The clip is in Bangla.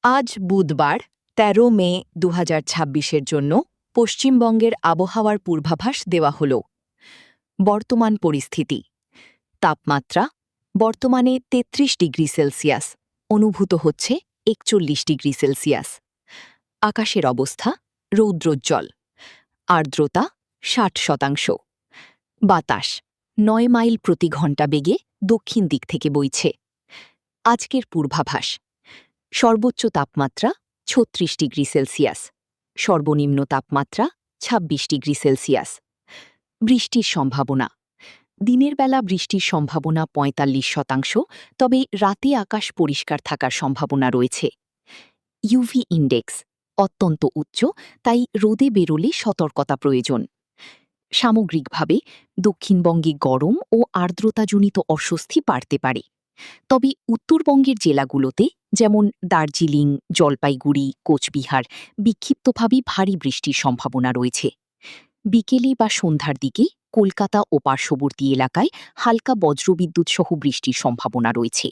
আজ বুধবার ১৩ মে ২০২৬-এর জন্য পশ্চিমবঙ্গের আবহাওয়ার পূর্বাভাস দেওয়া হল। বর্তমান পরিস্থিতি। তাপমাত্রা বর্তমানে ৩৩ ডিগ্রি সেলসিয়াস, অনুভূত হচ্ছে ৪১ ডিগ্রি সেলসিয়াস। আকাশের অবস্থা রৌদ্রোজ্জ্বল। আর্দ্রতা ৬০%। বাতাস ৯ মাইল প্রতি ঘণ্টা বেগে দক্ষিণ দিক থেকে বইছে। আজকের পূর্বাভাস। সর্বোচ্চ তাপমাত্রা ৩৬ ডিগ্রি সেলসিয়াস, সর্বনিম্ন তাপমাত্রা ২৬ ডিগ্রি সেলসিয়াস। বৃষ্টির সম্ভাবনা। দিনের বেলা বৃষ্টির সম্ভাবনা ৪৫%, তবে রাতে আকাশ পরিষ্কার থাকার সম্ভাবনা রয়েছে। ইউভি ইন্ডেক্স অত্যন্ত উচ্চ, তাই রোদে বেরোলে সতর্কতা প্রয়োজন। সামগ্রিকভাবে দক্ষিণবঙ্গে গরম ও আর্দ্রতাজনিত অস্বস্তি বাড়তে পারে, তবে উত্তরবঙ্গের জেলাগুলোতে যেমন দার্জিলিং, জলপাইগুড়ি, কোচবিহার বিক্ষিপ্তভাবে ভারী বৃষ্টির সম্ভাবনা রয়েছে। বিকেলে বা সন্ধ্যার দিকে কলকাতা ও পার্শ্ববর্তী এলাকায় হালকা বজ্রবিদ্যুৎ সহ বৃষ্টির সম্ভাবনা রয়েছে।